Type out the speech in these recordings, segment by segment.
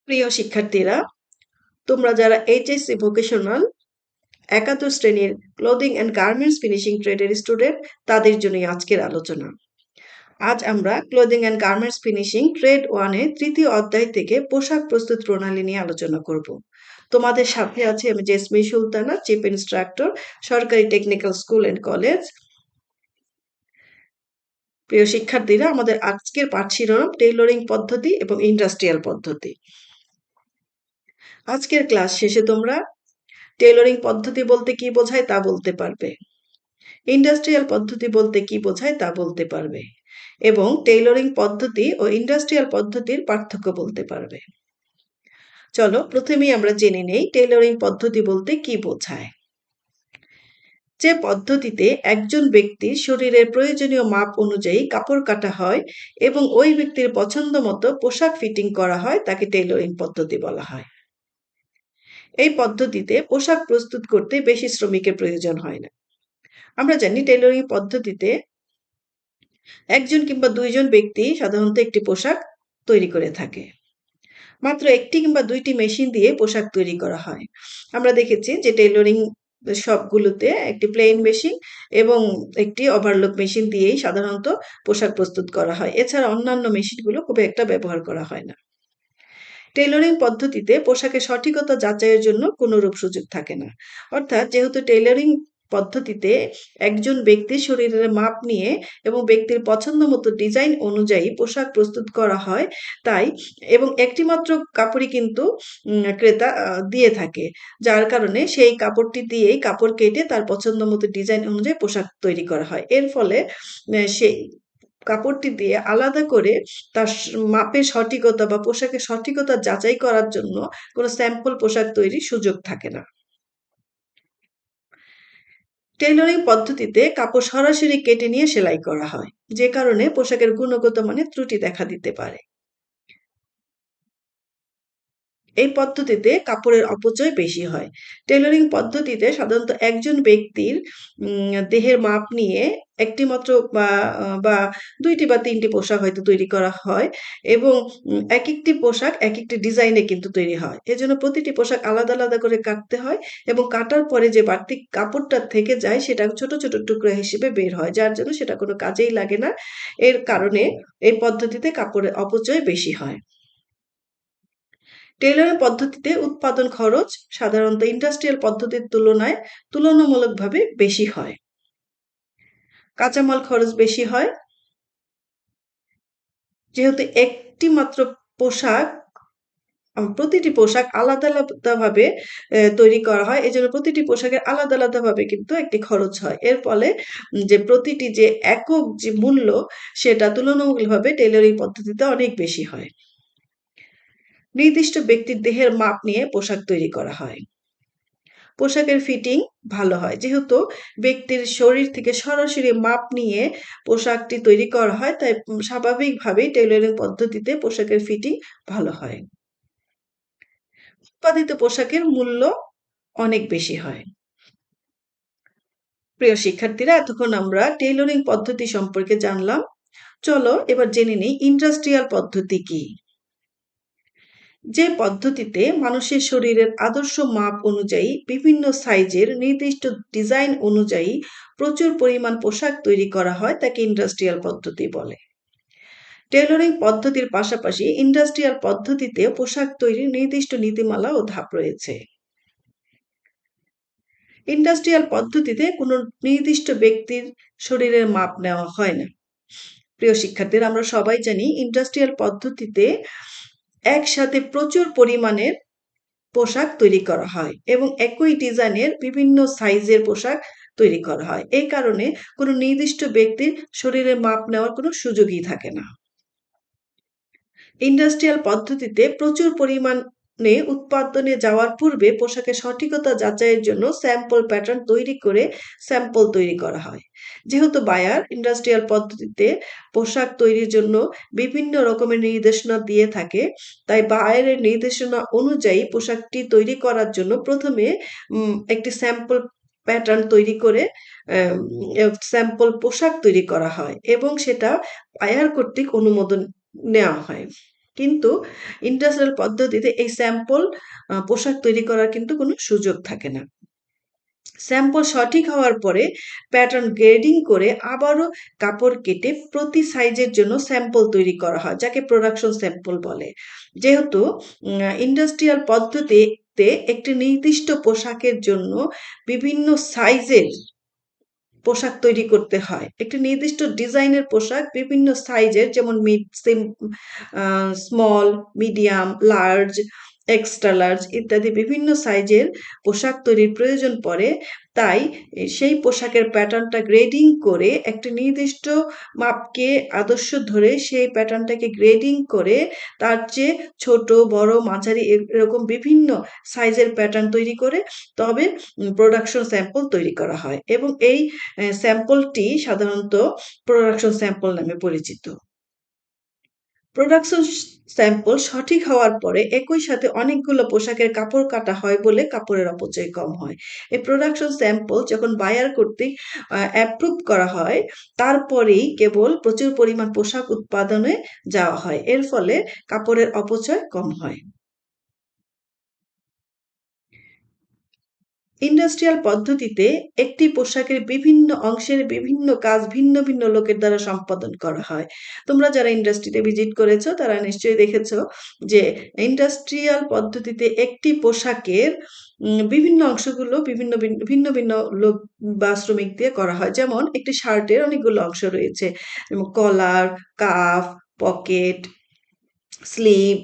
প্রিয় শিক্ষার্থীরা, তোমরা যারা এইচএসসি ভোকেশনাল একাদশ শ্রেণীর ক্লোদিং অ্যান্ড গার্মেন্টস ফিনিশিং ট্রেডের স্টুডেন্ট, তাদের জন্যই আজকের আলোচনা। আজ আমরা clothing and garments finishing trade 1-এর তৃতীয় অধ্যায় থেকে পোশাক প্রস্তুত প্রণালী নিয়ে আলোচনা করব। তোমাদের সাথে আছে আমি জেসমি সুলতানা, চিফ ইনস্ট্রাক্টর, সরকারি টেকনিক্যাল স্কুল অ্যান্ড কলেজ। প্রিয় শিক্ষার্থীরা, আমাদের আজকের পাঠ শিরোনাম টেইলরিং পদ্ধতি এবং ইন্ডাস্ট্রিয়াল পদ্ধতি। আজকের ক্লাস শেষে তোমরা টেইলরিং পদ্ধতি বলতে কি বোঝায় তা বলতে পারবে, ইন্ডাস্ট্রিয়াল পদ্ধতি বলতে কি বোঝায় তা বলতে পারবে এবং টেইলরিং পদ্ধতি ও ইন্ডাস্ট্রিয়াল পদ্ধতির পার্থক্য বলতে পারবে। চলো প্রথমেই আমরা জেনে নেই টেইলরিং পদ্ধতি বলতে কি বোঝায়। যে পদ্ধতিতে একজন ব্যক্তির শরীরের প্রয়োজনীয় মাপ অনুযায়ী কাপড় কাটা হয় এবং ওই ব্যক্তির পছন্দ মতো পোশাক ফিটিং করা হয় তাকে টেইলরিং পদ্ধতি বলা হয়। এই পদ্ধতিতে পোশাক প্রস্তুত করতে বেশি শ্রমিকের প্রয়োজন হয় না। আমরা জানি টেইলরিং পদ্ধতিতে একজন কিংবা দুইজন ব্যক্তি সাধারণত একটি পোশাক তৈরি করে থাকে। মাত্র একটি কিংবা দুইটি মেশিন দিয়ে পোশাক তৈরি করা হয়। আমরা দেখেছি যে টেইলরিং শপগুলোতে একটি প্লেন মেশিন এবং একটি ওভারলক মেশিন দিয়েই সাধারণত পোশাক প্রস্তুত করা হয়। এছাড়া অন্যান্য মেশিনগুলো খুব একটা ব্যবহার করা হয় না। টেইলরিং পদ্ধতিতে পোশাকের সঠিকতা যাচাইয়ের জন্য কোনরূপ সুযোগ থাকে না। অর্থাৎ যেহেতু টেইলরিং পদ্ধতিতে একজন ব্যক্তির শরীরের মাপ নিয়ে এবং ব্যক্তির পছন্দ মতো ডিজাইন অনুযায়ী পোশাক প্রস্তুত করা হয়, তাই এবং একটিমাত্র কাপড়ই কিন্তু ক্রেতা দিয়ে থাকে, যার কারণে সেই কাপড়টি দিয়েই কাপড় কেটে তার পছন্দ মতো ডিজাইন অনুযায়ী পোশাক তৈরি করা হয়। এর ফলে সেই কাপড়টি দিয়ে আলাদা করে তার মাপের সঠিকতা বা পোশাকের সঠিকতা যাচাই করার জন্য কোনো স্যাম্পল পোশাক তৈরির সুযোগ থাকে না। টেইলরিং পদ্ধতিতে কাপড় সরাসরি কেটে নিয়ে সেলাই করা হয়, যে কারণে পোশাকের গুণগত মানে ত্রুটি দেখা দিতে পারে। এই পদ্ধতিতে কাপড়ের অপচয় বেশি হয়। টেইলরিং পদ্ধতিতে সাধারণত একজন ব্যক্তির দেহের মাপ নিয়ে একটি মাত্র বা ২ টি বা ৩ টি পোশাক হয়তো তৈরি করা হয় এবং একেকটি পোশাক একেকটি ডিজাইনে কিন্তু তৈরি হয়। এজন্য প্রতিটি পোশাক আলাদা, আলাদা করে কাটতে হয় এবং কাটার পরে যে বাড়তি কাপড়টা থেকে যায় সেটা ছোট, ছোট টুকরা হিসেবে বের হয়। যার জন্য সেটা কোনো কাজেই লাগে না। এর কারণে এই পদ্ধতিতে কাপড়ের অপচয় বেশি হয়। টেইলরিং পদ্ধতিতে উৎপাদন খরচ সাধারণত ইন্ডাস্ট্রিয়াল পদ্ধতির তুলনায় তুলনামূলকভাবে বেশি হয়। কাঁচামাল খরচ বেশি হয়। যেহেতু একটি মাত্র পোশাক প্রতিটি পোশাক আলাদা, আলাদাভাবে তৈরি করা হয়। এজন্য প্রতিটি পোশাকের আলাদা, আলাদাভাবে কিন্তু একটি খরচ হয়। এর ফলে যে প্রতিটি যে একক যে মূল্য সেটা তুলনামূলকভাবে টেইলরিং পদ্ধতিতে অনেক বেশি হয়। নির্দিষ্ট ব্যক্তির দেহের মাপ নিয়ে পোশাক তৈরি করা হয়। পোশাকের ফিটিং ভালো হয়। যেহেতু ব্যক্তির শরীর থেকে সরাসরি মাপ নিয়ে পোশাকটি তৈরি করা হয়, তাই স্বাভাবিকভাবেই টেইলরিং পদ্ধতিতে পোশাকের ফিটিং ভালো হয়। উৎপাদিত পোশাকের মূল্য অনেক বেশি হয়। প্রিয় শিক্ষার্থীরা, এতক্ষণ আমরা টেইলরিং পদ্ধতি সম্পর্কে জানলাম। চলো এবার জেনে নিই ইন্ডাস্ট্রিয়াল পদ্ধতি কি। যে পদ্ধতিতে মানুষের শরীরের আদর্শ মাপ অনুযায়ী বিভিন্ন সাইজের নির্দিষ্ট ডিজাইন অনুযায়ী প্রচুর পরিমাণ পোশাক তৈরি করা হয় তাকে ইন্ডাস্ট্রিয়াল পদ্ধতি বলে। টেইলরিং পদ্ধতির পাশাপাশি ইন্ডাস্ট্রিয়াল পদ্ধতিতে পোশাক তৈরির নির্দিষ্ট নীতিমালা ও ধাপ রয়েছে। ইন্ডাস্ট্রিয়াল পদ্ধতিতে কোনো নির্দিষ্ট ব্যক্তির শরীরের মাপ নেওয়া হয় না। প্রিয় শিক্ষার্থীরা, আমরা সবাই জানি ইন্ডাস্ট্রিয়াল পদ্ধতিতে একসাথে প্রচুর পরিমাণের পোশাক তৈরি করা হয় এবং একই ডিজাইনের বিভিন্ন সাইজের পোশাক তৈরি করা হয়। এই কারণে কোনো নির্দিষ্ট ব্যক্তির শরীরের মাপ নেওয়ার কোনো সুযোগই থাকে না। ইন্ডাস্ট্রিয়াল পদ্ধতিতে প্রচুর পরিমাণে উৎপাদনে যাওয়ার পূর্বে পোশাকের সঠিকতা যাচাইয়ের জন্য স্যাম্পল প্যাটার্ন তৈরি করে স্যাম্পল তৈরি করা হয়। যেহেতু বায়ার ইন্ডাস্ট্রিয়াল পদ্ধতিতে পোশাক তৈরির জন্য বিভিন্ন রকমের নির্দেশনা দিয়ে থাকে, তাই বায়ারের নির্দেশনা অনুযায়ী পোশাকটি তৈরি করার জন্য প্রথমে একটি স্যাম্পল প্যাটার্ন তৈরি করে স্যাম্পল পোশাক তৈরি করা হয় এবং সেটা বায়ার কর্তৃক অনুমোদন নেওয়া হয়। কিন্তু ইন্ডাস্ট্রিয়াল পদ্ধতিতে এই স্যাম্পল পোশাক তৈরি করার কিন্তু কোনো সুযোগ থাকে না। স্যাম্পল সঠিক হওয়ার পরে প্যাটার্ন গ্রেডিং করে আবারও কাপড় কেটে প্রতি সাইজের জন্য স্যাম্পল তৈরি করা হয়, যাকে প্রোডাকশন স্যাম্পল বলে। যেহেতু ইন্ডাস্ট্রিয়াল পদ্ধতিতে একটি নির্দিষ্ট পোশাকের জন্য বিভিন্ন সাইজের পোশাক তৈরি করতে হয়। একটি নির্দিষ্ট ডিজাইনের পোশাক বিভিন্ন সাইজের, যেমন small, medium, large, extra large ইত্যাদি বিভিন্ন সাইজের পোশাক তৈরির প্রয়োজন পড়ে। তাই সেই পোশাকের প্যাটার্নটা গ্রেডিং করে একটি নির্দিষ্ট মাপকে আদর্শ ধরে সেই প্যাটার্নটাকে গ্রেডিং করে তার চেয়ে ছোট, বড়, মাঝারি এরকম বিভিন্ন সাইজের প্যাটার্ন তৈরি করে তবে প্রোডাকশন স্যাম্পল তৈরি করা হয়, এবং এই স্যাম্পলটি সাধারণত প্রোডাকশন স্যাম্পল নামে পরিচিত। প্রোডাকশন স্যাম্পল সঠিক হওয়ার পরে একই সাথে অনেকগুলো পোশাকের কাপড় কাটা হয় বলে কাপড়ের অপচয় কম হয়। এই প্রোডাকশন স্যাম্পল যখন বায়ার কর্তৃক অ্যাপ্রুভ করা হয়, তারপরেই কেবল প্রচুর পরিমাণ পোশাক উৎপাদনে যাওয়া হয়। এর ফলে কাপড়ের অপচয় কম হয়। ইন্ডাস্ট্রিয়াল পদ্ধতিতে একটি পোশাকের বিভিন্ন অংশের বিভিন্ন কাজ ভিন্ন ভিন্ন লোকের দ্বারা সম্পাদন করা হয়। তোমরা যারা ইন্ডাস্ট্রিতে ভিজিট করেছো তারা নিশ্চয়ই দেখেছো যে ইন্ডাস্ট্রিয়াল পদ্ধতিতে একটি পোশাকের বিভিন্ন অংশগুলো বিভিন্ন ভিন্ন ভিন্ন লোক বা শ্রমিক দিয়ে করা হয়। যেমন একটি শার্টের অনেকগুলো অংশ রয়েছে, যেমন কলার, কাফ, পকেট, স্লিভ,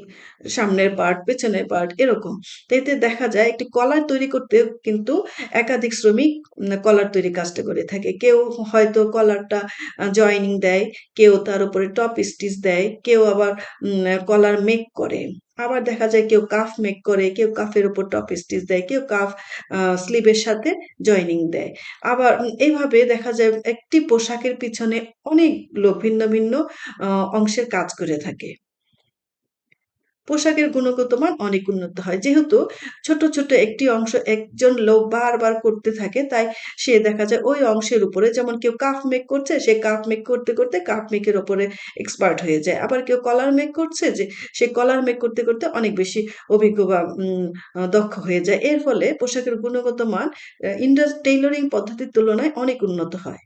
সামনের পার্ট, পেছনের পার্ট এরকম। তো এতে দেখা যায় একটি কলার তৈরি করতে কিন্তু একাধিক শ্রমিক কলার তৈরি কাজটা করে থাকে। কেউ হয়তো কলারটা জয়েনিং দেয়, কেউ তার উপরে টপ স্টিচ দেয়, কেউ আবার কলার মেক করে। আবার দেখা যায় কেউ কাফ মেক করে, কেউ কাফের উপর টপ স্টিচ দেয়, কেউ কাফ স্লিভের সাথে জয়েনিং দেয়। আবার এইভাবে দেখা যায় একটি পোশাকের পিছনে অনেক লোক ভিন্ন ভিন্ন অংশের কাজ করে থাকে। পোশাকের গুণগত মান অনেক উন্নত হয়। যেহেতু ছোট ছোট একটি অংশ একজন লোক বারবার করতে থাকে, তাই সে দেখা যায় ওই অংশের উপরে, যেমন কেউ কাফ মেক করছে, সে কাফ মেক করতে করতে কাফ মেকের ওপরে এক্সপার্ট হয়ে যায়। আবার কেউ কলার মেক করছে, যে সে কলার মেক করতে করতে অনেক বেশি অভিজ্ঞ বা দক্ষ হয়ে যায়। এর ফলে পোশাকের গুণগত মান টেইলরিং পদ্ধতির তুলনায় অনেক উন্নত হয়।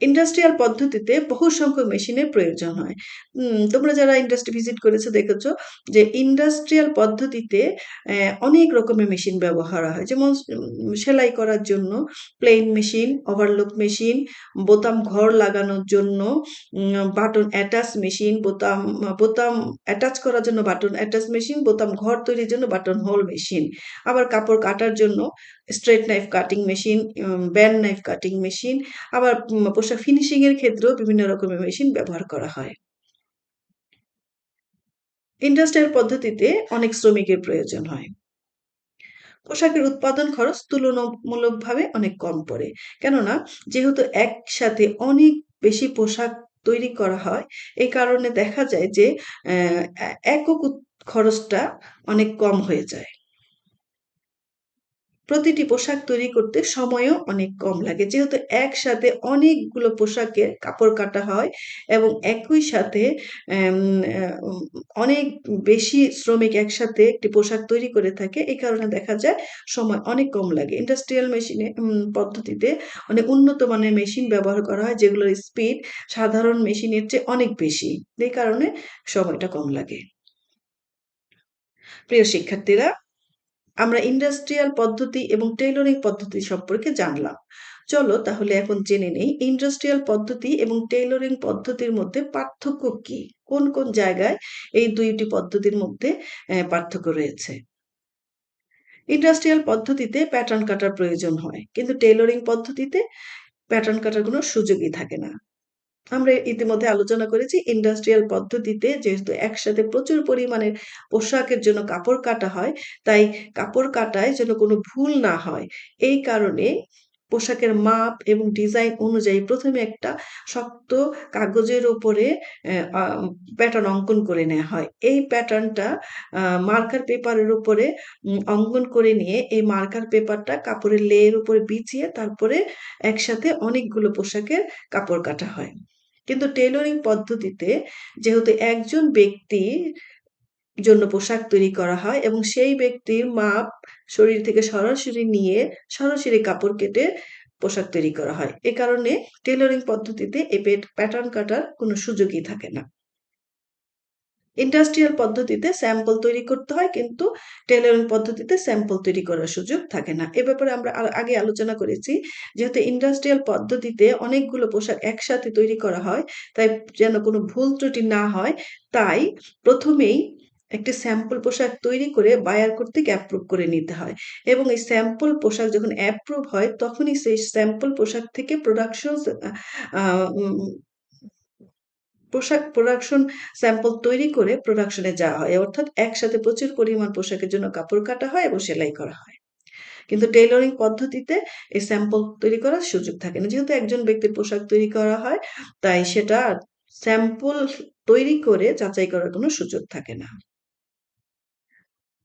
ইন্ডাস্ট্রিয়াল পদ্ধতিতে বহু সংখ্যক মেশিনের প্রয়োজন হয়। তোমরা যারা ইন্ডাস্ট্রি ভিজিট করেছো দেখেছো যে ইন্ডাস্ট্রিয়াল পদ্ধতিতে অনেক রকমের মেশিন ব্যবহার হয়। যেমন সেলাই করার জন্য প্লেন মেশিন, ওভারলক মেশিন, বোতাম ঘর লাগানোর জন্য বাটন অ্যাটাচ মেশিন, বোতাম বোতাম অ্যাটাচ করার জন্য বাটন অ্যাটাচ মেশিন, বোতাম ঘর তৈরির জন্য বাটন হোল মেশিন। আবার কাপড় কাটার জন্য straight knife cutting machine, band knife cutting machine, আবার পোশাক ফিনিশিং এর ক্ষেত্রেও বিভিন্ন রকমের মেশিন ব্যবহার করা হয়। ইন্ডাস্ট্রিয়াল পদ্ধতিতে অনেক শ্রমিকের প্রয়োজন হয়। পোশাকের উৎপাদন খরচ তুলনামূলকভাবে অনেক কম পড়ে। কেননা যেহেতু একসাথে অনেক বেশি পোশাক তৈরি করা হয়, এই কারণে দেখা যায় যে একক খরচটা অনেক কম হয়ে যায়। প্রতিটি পোশাক তৈরি করতে সময়ও অনেক কম লাগে, যেহেতু একসাথে অনেকগুলো পোশাকের কাপড় কাটা হয় এবং একই সাথে অনেক বেশি শ্রমিক একসাথে একটি পোশাক তৈরি করে থাকে। এই কারণে দেখা যায় সময় অনেক কম লাগে। ইন্ডাস্ট্রিয়াল মেশিনে পদ্ধতিতে অনেক উন্নত মানের মেশিন ব্যবহার করা হয়, যেগুলোর স্পিড সাধারণ মেশিনের চেয়ে অনেক বেশি। এই কারণে সময়টা কম লাগে। প্রিয় শিক্ষার্থীরা, আমরা ইন্ডাস্ট্রিয়াল পদ্ধতি এবং টেইলরিং পদ্ধতি সম্পর্কে জানলাম। চলো তাহলে এখন জেনে নেই ইন্ডাস্ট্রিয়াল পদ্ধতি এবং টেইলরিং পদ্ধতির মধ্যে পার্থক্য কি, কোন কোন জায়গায় এই দুইটি পদ্ধতির মধ্যে পার্থক্য রয়েছে। ইন্ডাস্ট্রিয়াল পদ্ধতিতে প্যাটার্ন কাটার প্রয়োজন হয়, কিন্তু টেইলরিং পদ্ধতিতে প্যাটার্ন কাটার কোনো সুযোগই থাকে না। আমরা ইতিমধ্যে আলোচনা করেছি ইন্ডাস্ট্রিয়াল পদ্ধতিতে যেহেতু একসাথে প্রচুর পরিমাণে পোশাকের জন্য কাপড় কাটা হয়, তাই কাপড় কাটায় যেন কোনো ভুল না হয়, এই কারণে পোশাকের মাপ এবং ডিজাইন অনুযায়ী প্রথমে একটা শক্ত কাগজের উপরে প্যাটার্ন অঙ্কন করে নেওয়া হয়। এই প্যাটার্নটা মার্কার পেপারের উপরে অঙ্কন করে নিয়ে এই মার্কার পেপারটা কাপড়ের লেয়ের উপরে বিছিয়ে তারপরে একসাথে অনেকগুলো পোশাকের কাপড় কাটা হয়। কিন্তু টেইলরিং পদ্ধতিতে যেহেতু একজন ব্যক্তির জন্য পোশাক তৈরি করা হয় এবং সেই ব্যক্তির মাপ শরীর থেকে সরাসরি নিয়ে সরাসরি কাপড় কেটে পোশাক তৈরি করা হয়। এ কারণে টেইলরিং পদ্ধতিতে এই প্যাটার্ন কাটার কোনো সুযোগই থাকে না। ইন্ডাস্ট্রিয়াল পদ্ধতিতে স্যাম্পল তৈরি করতে হয়, কিন্তু টেইলরিং পদ্ধতিতে স্যাম্পল তৈরি করার সুযোগ থাকে না। এ ব্যাপারে আমরা আগে আলোচনা করেছি। যেহেতু ইন্ডাস্ট্রিয়াল পদ্ধতিতে অনেকগুলো পোশাক একসাথে তৈরি করা হয়, তাই যেন কোনো ভুল ত্রুটি না হয়, তাই প্রথমেই একটি স্যাম্পল পোশাক তৈরি করে বায়ার কর্তৃক অ্যাপ্রুভ করে নিতে হয় এবং এই স্যাম্পল পোশাক যখন অ্যাপ্রুভ হয় তখনই সেই স্যাম্পল পোশাক থেকে আ উম পোশাক প্রোডাকশন স্যাম্পল তৈরি করে প্রোডাকশনে যাওয়া হয়। অর্থাৎ একসাথে প্রচুর পরিমাণ পোশাকের জন্য কাপড় কাটা হয় এবং সেলাই করা হয়। কিন্তু টেইলরিং পদ্ধতিতে এই স্যাম্পল তৈরি করার সুযোগ থাকে না। যেহেতু একজন ব্যক্তির পোশাক তৈরি করা হয়, তাই সেটা স্যাম্পল তৈরি করে যাচাই করার কোনো সুযোগ থাকে না।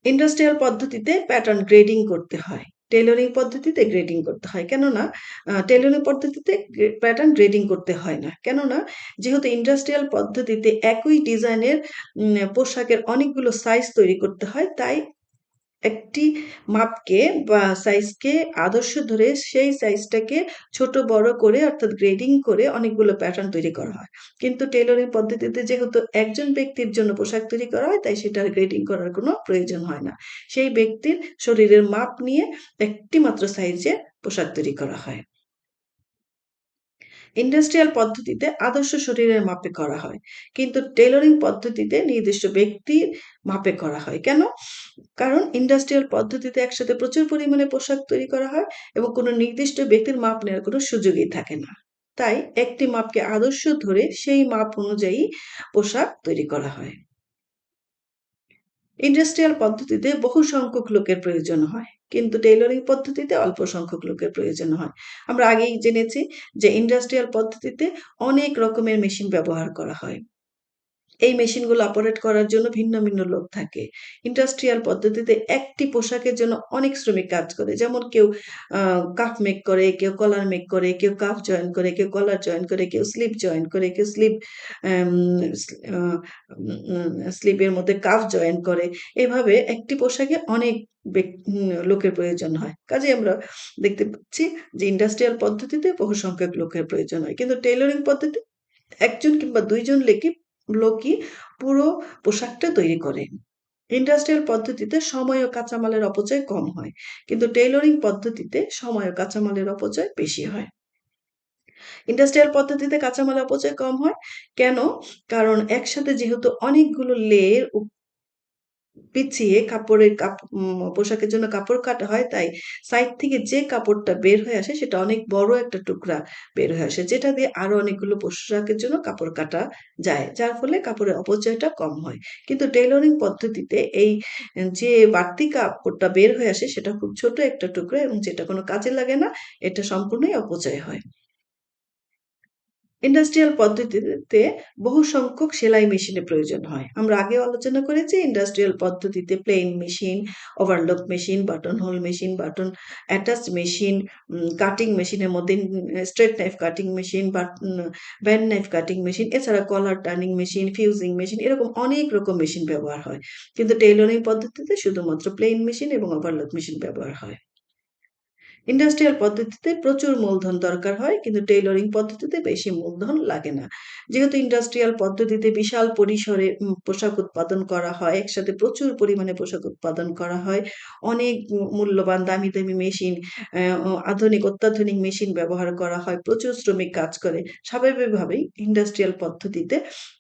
ইন্ডাস্ট্রিয়াল পদ্ধতিতে প্যাটার্ন গ্রেডিং করতে হয়। টেইলরিং পদ্ধতিতে গ্রেডিং করতে হয়। কেননা টেইলরিং পদ্ধতিতে প্যাটার্ন গ্রেডিং করতে হয় না। কেননা যেহেতু ইন্ডাস্ট্রিয়াল পদ্ধতিতে একই ডিজাইনের পোশাকের অনেকগুলো সাইজ তৈরি করতে হয়, তাই একটি মাপকে বা সাইজকে আদর্শ ধরে সেই সাইজটাকে ছোট বড় করে অর্থাৎ গ্রেডিং করে অনেকগুলো প্যাটার্ন তৈরি করা হয়। কিন্তু টেইলরিং পদ্ধতিতে যেহেতু একজন ব্যক্তির জন্য পোশাক তৈরি করা হয়, তাই সেটার গ্রেডিং করার কোনো প্রয়োজন হয় না। সেই ব্যক্তির শরীরের মাপ নিয়ে একটি মাত্র সাইজে পোশাক তৈরি করা হয়। ইন্ডাস্ট্রিয়াল পদ্ধতিতে আদর্শ শরীরের মাপে করা হয়, কিন্তু টেইলরিং পদ্ধতিতে নির্দিষ্ট ব্যক্তির মাপে করা হয়। কেন? কারণ ইন্ডাস্ট্রিয়াল পদ্ধতিতে একসাথে প্রচুর পরিমাণে পোশাক তৈরি করা হয় এবং কোনো নির্দিষ্ট ব্যক্তির মাপ নেওয়ার কোনো সুযোগই থাকে না। তাই একটি মাপকে আদর্শ ধরে সেই মাপ অনুযায়ী পোশাক তৈরি করা হয়। ইন্ডাস্ট্রিয়াল পদ্ধতিতে বহু সংখ্যক লোকের প্রয়োজন হয়, কিন্তু টেইলরিং পদ্ধতিতে অল্প সংখ্যক লোকের প্রয়োজন হয়। আমরা আগেই জেনেছি যে ইন্ডাস্ট্রিয়াল পদ্ধতিতে অনেক রকমের মেশিন ব্যবহার করা হয়। এই মেশিনগুলো অপারেট করার জন্য ভিন্ন ভিন্ন লোক থাকে। ইন্ডাস্ট্রিয়াল পদ্ধতিতে একটি পোশাকের জন্য অনেক শ্রমিক কাজ করে। যেমন কেউ আ কাফ মেক করে, কেউ কলার মেক করে, কেউ কাফ জয়েন করে, কেউ কলার জয়েন করে, কেউ স্লিপ জয়েন করে, কেউ স্লিপ অ্যাম আ স্লিপের মধ্যে কাফ জয়েন করে। এভাবে একটি পোশাকে অনেক লোকের প্রয়োজন হয়। কাজেই আমরা দেখতে পাচ্ছি যে ইন্ডাস্ট্রিয়াল পদ্ধতিতে বহু সংখ্যক লোকের প্রয়োজন হয়। কিন্তু টেইলরিং পদ্ধতি ১ জন কিংবা ২ জন লোকই পুরো পোশাকটা তৈরি করে। ইন্ডাস্ট্রিয়াল পদ্ধতিতে সময় ও কাঁচামালের অপচয় কম হয়। কিন্তু টেইলরিং পদ্ধতিতে সময় ও কাঁচামালের অপচয় বেশি হয়। ইন্ডাস্ট্রিয়াল পদ্ধতিতে কাঁচামালের অপচয় কম হয়। কেন? কারণ একসাথে যেহেতু অনেকগুলো লের পিছিয়ে পোশাকের জন্য কাপড় কাটা হয়, তাই সাইড থেকে যে কাপড়টা বের হয়ে আসে সেটা অনেক বড় একটা টুকরা বের হয়ে আসে। যেটা দিয়ে আরো অনেকগুলো পোশাকের জন্য কাপড় কাটা যায়। যার ফলে কাপড়ের অপচয়টা কম হয়। কিন্তু টেইলরিং পদ্ধতিতে এই যে বাড়তি কাপড়টা বের হয়ে আসে সেটা খুব ছোট একটা টুকরা এবং যেটা কোনো কাজে লাগে না। এটা সম্পূর্ণই অপচয় হয়। ইন্ডাস্ট্রিয়াল পদ্ধতিতে বহু সংখ্যক সেলাই মেশিনের প্রয়োজন হয়। আমরা আগেও আলোচনা করেছি ইন্ডাস্ট্রিয়াল পদ্ধতিতে plain machine, overlock machine, button whole machine, button attached machine, cutting মেশিনের মধ্যে স্ট্রেট নাইফ কাটিং মেশিন বা ব্যান্ড নাইফ কাটিং মেশিন, এছাড়া কলার টার্নিং মেশিন, ফিউজিং মেশিন এরকম অনেক রকম মেশিন ব্যবহার হয়। কিন্তু টেইলরিং পদ্ধতিতে শুধুমাত্র প্লেন মেশিন এবং ওভারলক মেশিন ব্যবহার হয়। ইন্ডাস্ট্রিয়াল পদ্ধতিতে প্রচুর মূলধন দরকার হয়, কিন্তু টেইলরিং পদ্ধতিতে বেশি মূলধন লাগে না। যেহেতু ইন্ডাস্ট্রিয়াল পদ্ধতিতে বিশাল পরিসরে পোশাক উৎপাদন করা হয়, একসাথে প্রচুর পরিমাণে পোশাক উৎপাদন করা হয়। অনেক মূল্যবান দামি, দামি মেশিন, আধুনিক অত্যাধুনিক মেশিন ব্যবহার করা হয়। প্রচুর শ্রমিক কাজ করে। স্বাভাবিকভাবেই ইন্ডাস্ট্রিয়াল পদ্ধতিতে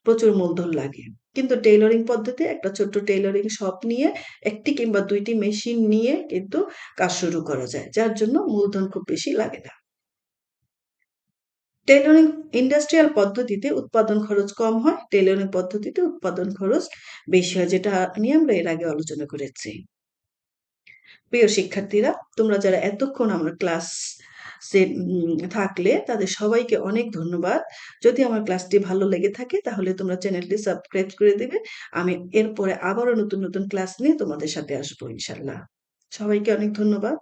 প্রচুর মূলধন লাগে। কিন্তু টেইলরিং পদ্ধতি একটা ছোট্ট টেইলরিং শপ নিয়ে ১ টি কিংবা ২ টি মেশিন নিয়ে কিন্তু কাজ শুরু করা যায়। যার জন্য মূলধন খুব বেশি লাগে না। টেইলরিং ইন্ডাস্ট্রিয়াল পদ্ধতিতে উৎপাদন খরচ কম হয়, টেইলরিং পদ্ধতিতে উৎপাদন খরচ বেশি হয়, যেটা নিয়ে আমরা এর আগে আলোচনা করেছি। প্রিয় শিক্ষার্থীরা, তোমরা যারা এতক্ষণ আমার থাকলে তাদের সবাইকে অনেক ধন্যবাদ। যদি আমার ক্লাসটি ভালো লেগে থাকে তাহলে তোমরা চ্যানেলটি সাবস্ক্রাইব করে দিবে। আমি এরপরে আবারও নতুন, নতুন ক্লাস নিয়ে তোমাদের সাথে আসবো ইনশাআল্লাহ। সবাইকে অনেক ধন্যবাদ।